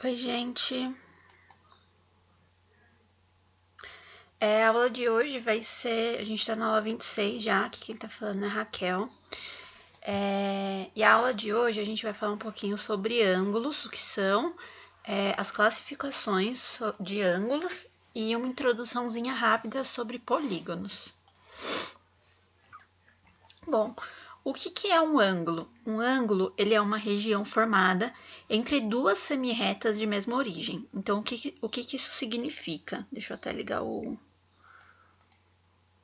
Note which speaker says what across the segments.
Speaker 1: Oi, gente. A aula de hoje vai ser... A gente tá na aula 26 já, que quem tá falando é a Raquel. E a aula de hoje a gente vai falar um pouquinho sobre ângulos, o que são, as classificações de ângulos e uma introduçãozinha rápida sobre polígonos. Bom, o que é um ângulo? Um ângulo, ele é uma região formada entre duas semirretas de mesma origem. Então, o que isso significa? Deixa eu até ligar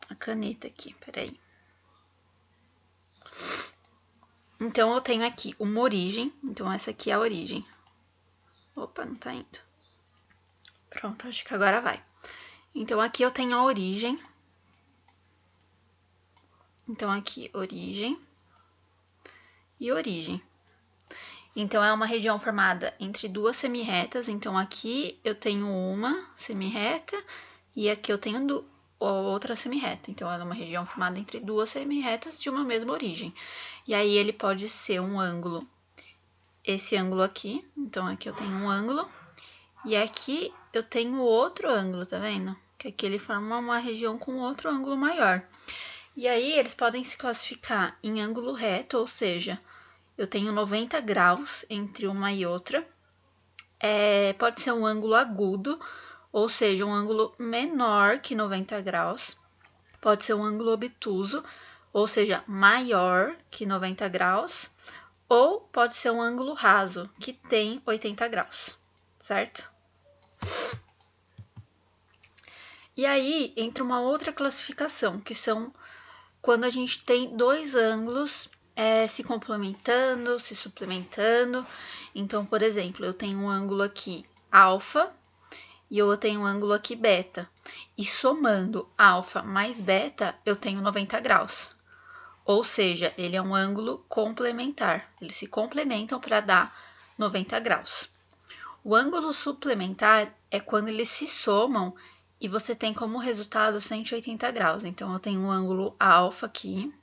Speaker 1: a caneta aqui, peraí. Então, eu tenho aqui uma origem. Então, essa aqui é a origem. Opa, não tá indo. Pronto, acho que agora vai. Então, aqui eu tenho a origem. Então, aqui, origem e origem. Então, é uma região formada entre duas semirretas. Então, aqui eu tenho uma semirreta e aqui eu tenho outra semirreta. Então, ela é uma região formada entre duas semirretas de uma mesma origem. E aí, ele pode ser um ângulo, esse ângulo aqui. Então, aqui eu tenho um ângulo. E aqui eu tenho outro ângulo, tá vendo? Que aqui ele forma uma região com outro ângulo maior. E aí, eles podem se classificar em ângulo reto, ou seja, eu tenho 90 graus entre uma e outra. Pode ser um ângulo agudo, ou seja, um ângulo menor que 90 graus. Pode ser um ângulo obtuso, ou seja, maior que 90 graus. Ou pode ser um ângulo raso, que tem 80 graus, certo? E aí entra uma outra classificação, que são quando a gente tem dois ângulos se complementando, se suplementando. Então, por exemplo, eu tenho um ângulo aqui alfa e eu tenho um ângulo aqui beta. E somando alfa mais beta, eu tenho 90 graus. Ou seja, ele é um ângulo complementar. Eles se complementam para dar 90 graus. O ângulo suplementar é quando eles se somam e você tem como resultado 180 graus. Então, eu tenho um ângulo alfa aqui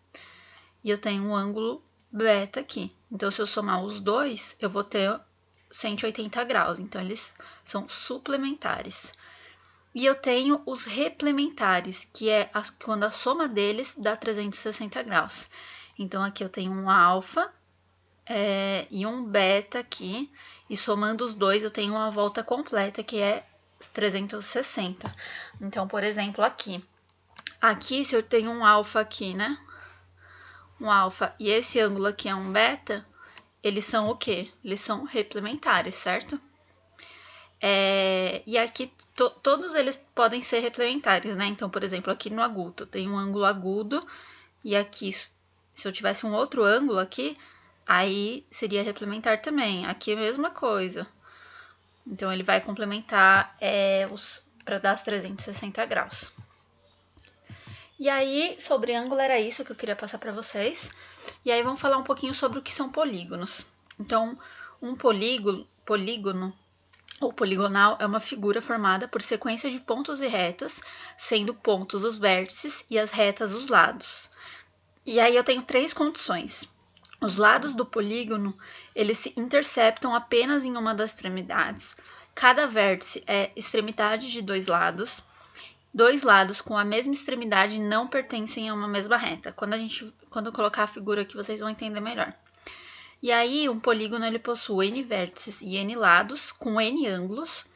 Speaker 1: e eu tenho um ângulo beta aqui. Então, se eu somar os dois, eu vou ter 180 graus. Então, eles são suplementares. E eu tenho os replementares, que é quando a soma deles dá 360 graus. Então, aqui eu tenho um alfa e um beta aqui. E somando os dois, eu tenho uma volta completa, que é 360. Então, por exemplo, aqui. Aqui, se eu tenho um alfa aqui, né? Um alfa e esse ângulo aqui é um beta, eles são o quê? Eles são replementares, certo? E aqui, todos eles podem ser replementares, né? Então, por exemplo, aqui no agudo, tem um ângulo agudo, e aqui, se eu tivesse um outro ângulo aqui, aí seria replementar também. Aqui é a mesma coisa. Então, ele vai complementar para dar os 360 graus. E aí, sobre ângulo, era isso que eu queria passar para vocês. E aí, vamos falar um pouquinho sobre o que são polígonos. Então, um polígono ou poligonal é uma figura formada por sequência de pontos e retas, sendo pontos os vértices e as retas os lados. E aí, eu tenho três condições. Os lados do polígono, eles se interceptam apenas em uma das extremidades. Cada vértice é extremidade de dois lados. Dois lados com a mesma extremidade não pertencem a uma mesma reta. Quando eu colocar a figura aqui, vocês vão entender melhor. E aí, um polígono ele possui n vértices e n lados, com n ângulos.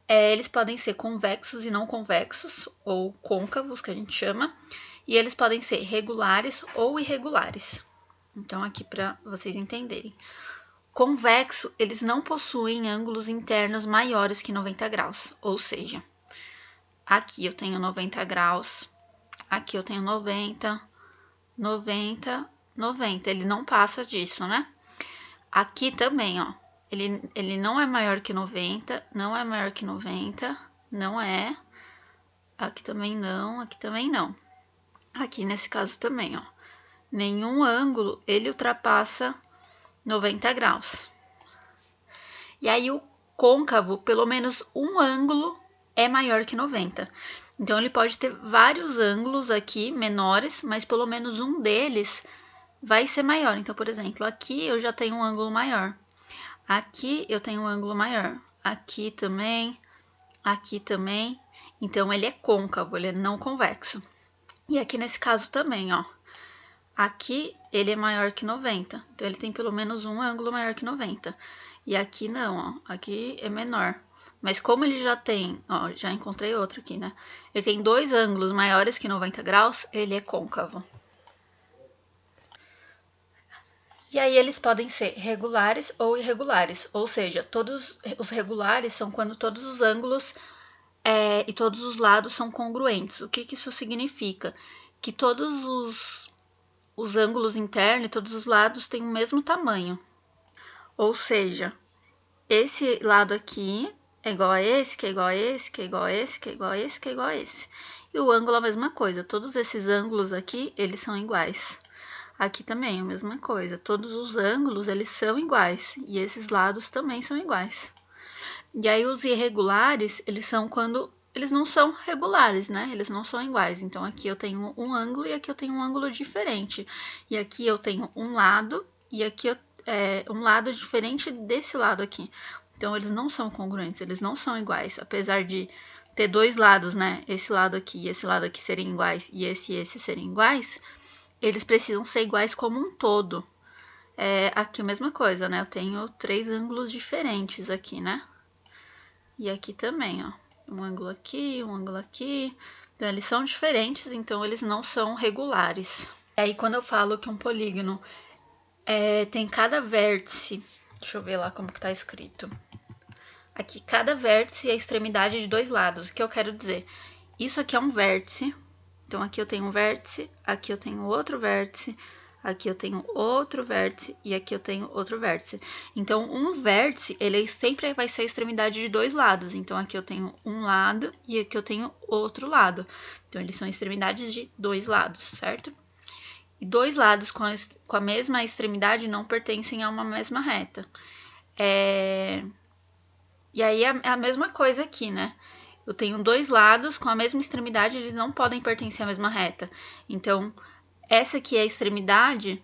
Speaker 1: Eles podem ser convexos e não convexos, ou côncavos, que a gente chama. E eles podem ser regulares ou irregulares. Então, aqui para vocês entenderem. Convexo, eles não possuem ângulos internos maiores que 90 graus, ou seja, aqui eu tenho 90 graus, aqui eu tenho 90, 90, 90. Ele não passa disso, né? Aqui também, ó. Ele não é maior que 90, não é maior que 90, não é. Aqui também não, aqui também não. Aqui nesse caso também, ó. Nenhum ângulo ele ultrapassa 90 graus. E aí o côncavo, pelo menos um ângulo é maior que 90. Então, ele pode ter vários ângulos aqui menores, mas pelo menos um deles vai ser maior. Então, por exemplo, aqui eu já tenho um ângulo maior. Aqui eu tenho um ângulo maior, aqui também, então ele é côncavo, ele é não convexo. E aqui nesse caso também, ó, aqui ele é maior que 90, então ele tem pelo menos um ângulo maior que 90. E aqui não, ó, aqui é menor. Mas como ele já tem, ó, já encontrei outro aqui, né? Ele tem dois ângulos maiores que 90 graus, ele é côncavo. E aí eles podem ser regulares ou irregulares, ou seja, todos os regulares são quando todos os ângulos e todos os lados são congruentes. O que isso significa? Que todos os ângulos internos e todos os lados têm o mesmo tamanho. Ou seja, esse lado aqui é igual a esse, que é igual a esse, que é igual a esse, que é igual a esse, que é igual a esse. E o ângulo é a mesma coisa, todos esses ângulos aqui, eles são iguais. Aqui também é a mesma coisa, todos os ângulos, eles são iguais, e esses lados também são iguais. E aí os irregulares, eles são quando eles não são regulares, né? Eles não são iguais. Então aqui eu tenho um ângulo e aqui eu tenho um ângulo diferente. E aqui eu tenho um lado e aqui um lado diferente desse lado aqui. Então eles não são congruentes, eles não são iguais, apesar de ter dois lados, né? Esse lado aqui e esse lado aqui serem iguais e esse serem iguais, eles precisam ser iguais como um todo. Aqui a mesma coisa, né? Eu tenho três ângulos diferentes aqui, né? E aqui também, ó. Um ângulo aqui, um ângulo aqui. Então, eles são diferentes, então eles não são regulares. E aí, quando eu falo que um polígono tem cada vértice... Deixa eu ver lá como que tá escrito. Aqui, cada vértice é a extremidade de dois lados. O que eu quero dizer? Isso aqui é um vértice. Então, aqui eu tenho um vértice, aqui eu tenho outro vértice, aqui eu tenho outro vértice e aqui eu tenho outro vértice. Então, um vértice, ele sempre vai ser a extremidade de dois lados. Então, aqui eu tenho um lado e aqui eu tenho outro lado. Então, eles são extremidades de dois lados, certo? E dois lados com a mesma extremidade não pertencem a uma mesma reta. E aí, é a mesma coisa aqui, né? Eu tenho dois lados com a mesma extremidade, eles não podem pertencer à mesma reta. Então, essa aqui é a extremidade,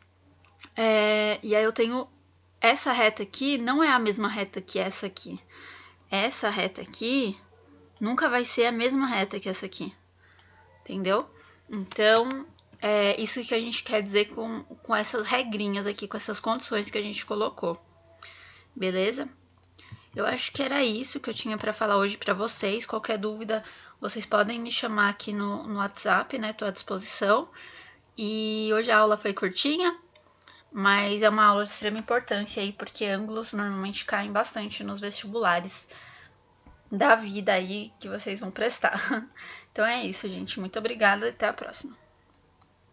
Speaker 1: e aí eu tenho essa reta aqui, não é a mesma reta que essa aqui. Essa reta aqui nunca vai ser a mesma reta que essa aqui, entendeu? Então, é isso que a gente quer dizer com essas regrinhas aqui, com essas condições que a gente colocou, beleza? Eu acho que era isso que eu tinha para falar hoje para vocês. Qualquer dúvida, vocês podem me chamar aqui no WhatsApp, né? Estou à disposição. E hoje a aula foi curtinha, mas é uma aula de extrema importância aí, porque ângulos normalmente caem bastante nos vestibulares da vida aí que vocês vão prestar. Então é isso, gente. Muito obrigada e até a próxima.